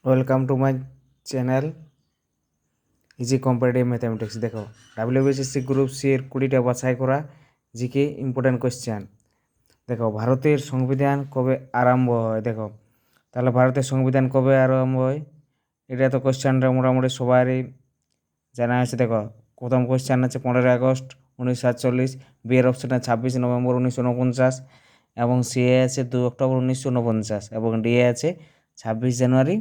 Welcome to my channel easy comparative mathematics. দেখো, ডাব্লিউবিসিএসসি group C এর 20টা বাছাই করা জিকে ইম্পর্টেন্ট কোশ্চেন। দেখো, ভারতের সংবিধান কবে আরম্ভ হয়? দেখো, তাহলে ভারতের সংবিধান কবে আরম্ভ হয় এটা তো কোশ্চেনটা মোটামুটি সবারই জানা আছে। দেখো, প্রথম কোশ্চেন আছে 15 আগস্ট 1947, বি এর অপশন আছে 26 নভেম্বর 1949, এবং সি এ আছে 2 অক্টোবর 1949, এবং ডি এ আছে 26 জানুয়ারি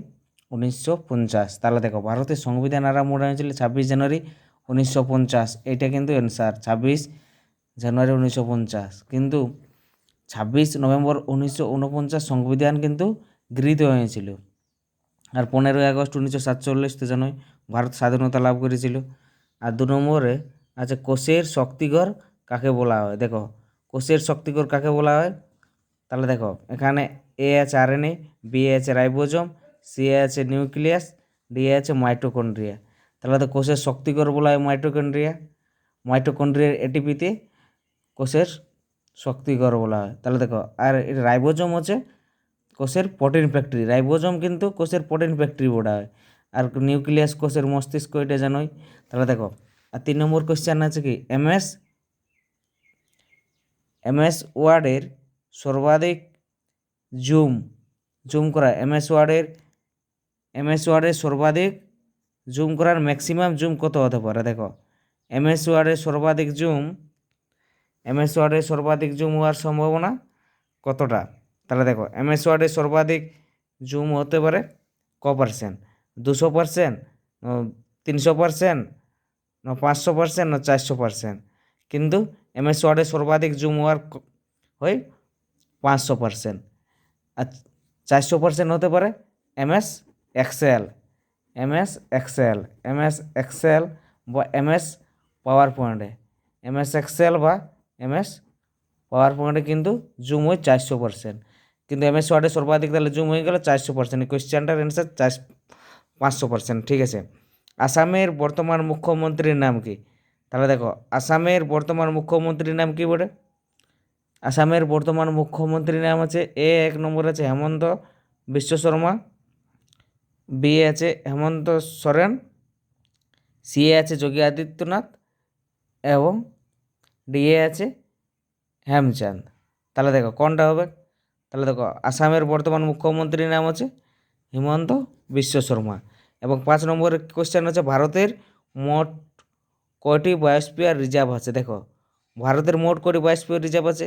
1950। তাহলে দেখো, ভারতের সংবিধান আরম্ভ হয়েছিল 26 জানুয়ারি 1950। এইটা কিন্তু অ্যান্সার, 26 জানুয়ারি 1950। কিন্তু 26 নভেম্বর 1949 সংবিধান কিন্তু গৃহীত হয়েছিল। আর 15 আগস্ট 1947 তো জানোই ভারত স্বাধীনতা লাভ করেছিল। আর 2 নম্বরে আছে কোষের শক্তিগড় কাকে বলা হয়? দেখো, কোষের শক্তিগড় কাকে বলা হয়? তাহলে দেখো, এখানে এ আছে আরএনএ, বি আছে রাইবোজোম, সি আছে নিউক্লিয়াস, ডি আছে মাইটোকন্ড্রিয়া। তাহলে তো কোষের শক্তিগড় বলা হয় মাইটোকন্ড্রিয়া। মাইটোকন্ড্রিয়ার এটিপিতে কোষের শক্তিগড় বলা হয়। তাহলে দেখো, আর রাইবোজোম হচ্ছে কোষের প্রোটিন ফ্যাক্টরি। রাইবোজোম কিন্তু কোষের প্রোটিন ফ্যাক্টরি বলা হয়। আর নিউক্লিয়াস কোষের মস্তিষ্ক, এটা জানোই। তাহলে দেখো, আর 3 নম্বর কোশ্চেন আছে কি, এমএস ওয়ার্ডের সর্বাধিক জুম জুম করা, এমএস ওয়ার্ডের সর্বাধিক জুম করার ম্যাক্সিমাম জুম কত হতে পারে? দেখো, এমএস ওয়ার্ডের সর্বাধিক জুম হওয়ার সম্ভাবনা কতটা? তাহলে দেখো, এমএস ওয়ার্ডের সর্বাধিক জুম হতে পারে ক%? 200%, 300%, না 500%, না 400%? কিন্তু এমএস ওয়ার্ডের সর্বাধিক জুম হওয়ার হয় 500%। আর 400% হতে পারে এমএস এক্সেল, এমএস এক্সেল বা এমএস পাওয়ার পয়েন্টে। এমএস পাওয়ার পয়েন্টে কিন্তু জুম হয় 400%। কিন্তু এমএস ওয়ার্ডে সর্বাধিক তাহলে জুম হয়ে গেল 400%। এই কোয়েশ্চেনটার অ্যান্সার 500%। ঠিক আছে। আসামের বর্তমান মুখ্যমন্ত্রীর নাম কি? তাহলে দেখো, আসামের বর্তমান মুখ্যমন্ত্রীর নাম কি বলে? আসামের বর্তমান মুখ্যমন্ত্রীর নাম আছে, 1 নম্বর আছে হেমন্ত বিশ্ব শর্মা, বি আছে হেমন্ত সোরেন, সি আছে যোগী আদিত্যনাথ, এবং ডি আছে হেমচাঁদ। তাহলে দেখো কোনটা হবে? তাহলে দেখো, আসামের বর্তমান মুখ্যমন্ত্রীর নাম আছে হিমন্ত বিশ্ব শর্মা। এবং 5 নম্বরের কোশ্চেন হচ্ছে, ভারতের মোট কয়টি বায়োস্ফিয়ার রিজার্ভ আছে? দেখো, ভারতের মোট কয়টি বায়োস্ফিয়ার রিজার্ভ আছে?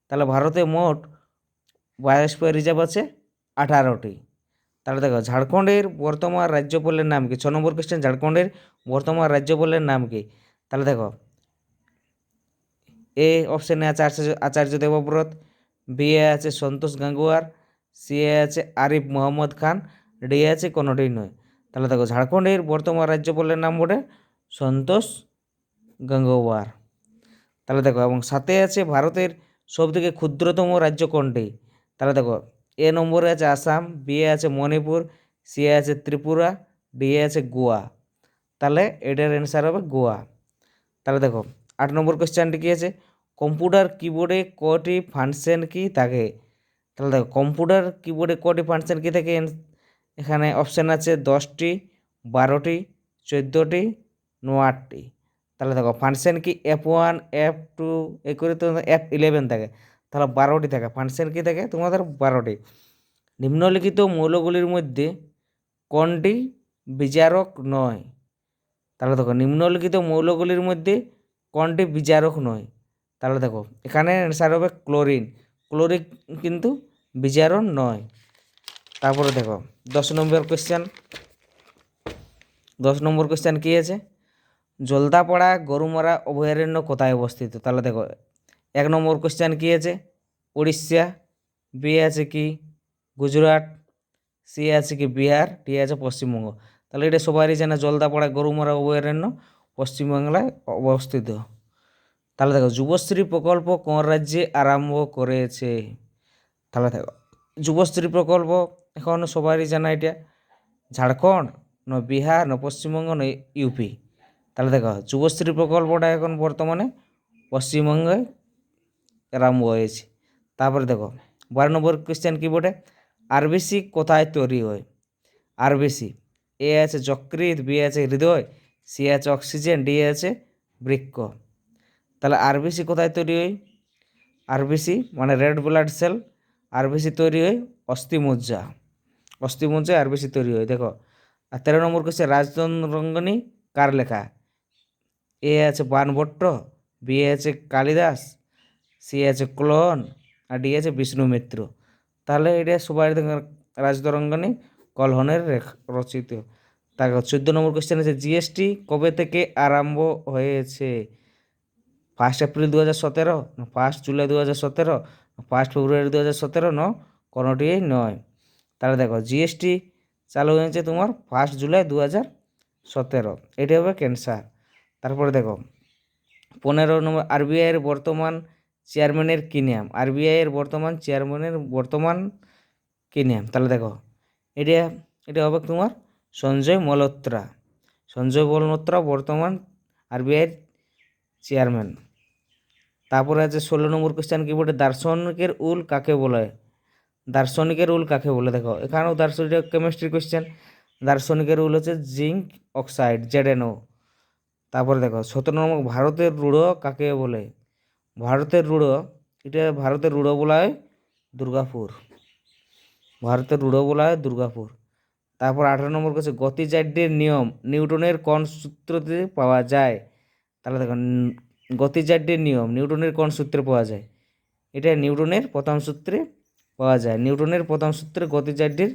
তাহলে ভারতে মোট বায়োস্ফিয়ার রিজার্ভ আছে 18টি। তাহলে দেখো, ঝাড়খণ্ডের বর্তমান রাজ্যপালের নাম কি? 6 নম্বর কোশ্চেন, ঝাড়খণ্ডের বর্তমান রাজ্যপালের নাম কি? তাহলে দেখো, এ অপশানে আছে আচার্য দেবব্রত, বি এ আছে সন্তোষ গাঙ্গুয়ার, সি এ আছে আরিফ মোহাম্মদ খান, ডি আছে কোনোটিই নয়। তাহলে দেখো, ঝাড়খণ্ডের বর্তমান রাজ্যপালের নাম বটে সন্তোষ গাঙ্গুয়ার। তাহলে দেখো, এবং সাথে আছে ভারতের সবথেকে ক্ষুদ্রতম রাজ্য কোনটি? তাহলে দেখো, নম্বরে আছে আসাম, বি এ আছে মণিপুর, সি এ আছে ত্রিপুরা, ডি এ আছে গোয়া। তাহলে এটার অ্যান্সার হবে গোয়া। তাহলে দেখো, 8 নম্বর কোশ্চেনটি কী আছে, কম্পিউটার কিবোর্ডে কটি ফাংশন কি থাকে? তাহলে দেখো, কম্পিউটার কিবোর্ডে কটি ফাংশন কি থাকে? এখানে অপশান আছে 10টি, 12টি, 14টি, 8টি। তাহলে দেখো, ফাংশন কি F1, F2 এই করে তো F11 থাকে, তাহলে 12টি থাকে। ফাংশন কি থাকে তোমাদের 12টি। নিম্নলিখিত মৌলগুলির মধ্যে কোনটি বিজারক নয়? তাহলে দেখো, নিম্নলিখিত মৌলগুলির মধ্যে কোনটি বিজারক নয়? তাহলে দেখো, এখানে অ্যান্সার হবে ক্লোরিন। ক্লোরিন কিন্তু বিজারক নয়। তারপরে দেখো, 10 নম্বর কোশ্চেন কী আছে, জলদাপাড়া গরুমারা অভয়ারণ্য কোথায় অবস্থিত? তাহলে দেখো, 1 নম্বর কোশ্চেন কী আছে, উড়িষ্যা, বি আছে কি গুজরাট, সি আছে কি বিহার, ডি আছে পশ্চিমবঙ্গ। তাহলে এটা সবারই জানা, জলদাপাড়া গরুমারা অভয়ারণ্য পশ্চিমবাংলায় অবস্থিত। তাহলে দেখো, যুবশ্রী প্রকল্প কোন রাজ্যে আরম্ভ করেছে? তাহলে দেখো, যুবশ্রী প্রকল্প এখন সবারই জানা, এটা ঝাড়খণ্ড, না বিহার, না পশ্চিমবঙ্গ, না ইউপি। তাহলে দেখো, যুবশ্রী প্রকল্পটা এখন বর্তমানে পশ্চিমবঙ্গে আরম্ভ হয়েছে। তারপরে দেখো, 12 নম্বর কোশ্চেন কী বটে, আরবিসি কোথায় তৈরি হয়? আরবিসি, এ আছে যকৃৎ, বি আছে হৃদয়, সি আছে অক্সিজেন, ডি আছে বৃক্ক। তাহলে আরবিসি কোথায় তৈরি হয়? আরবিসি মানে রেড ব্লাড সেল, আরবিসি তৈরি হয় অস্থিমজ্জা, অস্থিমজ্জায় আরবিসি তৈরি হয়। দেখো আর 13 নম্বর কোশ্চেন, রাজতরঙ্গিনী কার লেখা? এ আছে বাণভট্ট, বি আছে কালিদাস, সি আছে কলহন, আর ডি আছে বিষ্ণু মিত্র। তাহলে এটা সবাই রাজতরঙ্গিনী কলহনের রচিত। তারপর 14 নম্বর কোশ্চেন আছে, জিএসটি কবে থেকে আরম্ভ হয়েছে? 1 এপ্রিল 2017, 1 জুলাই 2017, 1 ফেব্রুয়ারি 2017, কোনোটিই নয়। তাহলে দেখো জিএসটি চালু হয়েছে তোমার 1 জুলাই 2017, এটি হবে ক্যান্সার। তারপরে দেখো 15 নম্বর, আরবিআই এর বর্তমান চেয়ারম্যানের কী নাম? আরবিআই এর বর্তমান চেয়ারম্যানের কী নাম? তাহলে দেখো এটা এটা হবে তোমার সঞ্জয় মলহোত্রা। সঞ্জয় মলহোত্রা বর্তমান আরবিআইয়ের চেয়ারম্যান। তারপরে আছে 16 নম্বর কোশ্চেন কি বলে, দার্শনিকের উল কাকে বলে? দার্শনিকের উল কাকে বলে? দেখো এখানেও দার্শনিক কেমিস্ট্রি কোশ্চেন। দার্শনিকের উল হচ্ছে জিঙ্ক অক্সাইড, ZnO। তারপরে দেখো 17 নম্বর, ভারতের রূঢ় কাকে বলে? ভারতের রূঢ়, এটা ভারতের রূঢ় বলা হয় দুর্গাপুর, ভারতের রূঢ় বলা হয় দুর্গাপুর। তারপর 18 নম্বর কাছে, গতিজাড্যের নিয়ম নিউটনের কোন সূত্রতে পাওয়া যায়? তাহলে দেখো গতিজাড্যের নিয়ম নিউটনের কোন সূত্রে পাওয়া যায়? এটা নিউটনের প্রথম সূত্রে পাওয়া যায়, নিউটনের প্রথম সূত্রে গতিজাড্যের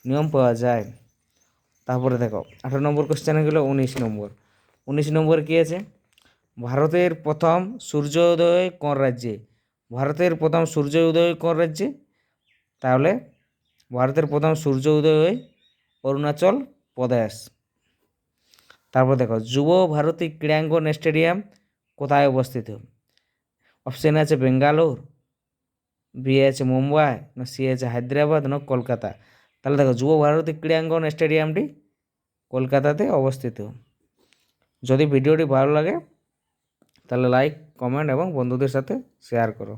নিয়ম পাওয়া যায়। তারপরে দেখো 18 নম্বর কোশ্চেনে গেল 19 নম্বর। 19 নম্বর কী আছে? ভারতের প্রথম সূর্যোদয় কোন রাজ্যে? ভারতের প্রথম সূর্য উদয় কোন রাজ্যে? তাহলে ভারতের প্রথম সূর্য উদয় হয় অরুণাচল প্রদেশ। তারপর দেখো যুব ভারতী ক্রীড়াঙ্গন স্টেডিয়াম কোথায় অবস্থিত? অপশান আছে বেঙ্গালোর, বি আছে মুম্বাই, না সি আছে হায়দ্রাবাদ, না কলকাতা। তাহলে দেখো যুব ভারতী ক্রীড়াঙ্গন স্টেডিয়ামটি কলকাতাতে অবস্থিত। যদি ভিডিওটি ভালো লাগে তাহলে লাইক, কমেন্ট এবং বন্ধুদের সাথে শেয়ার করো।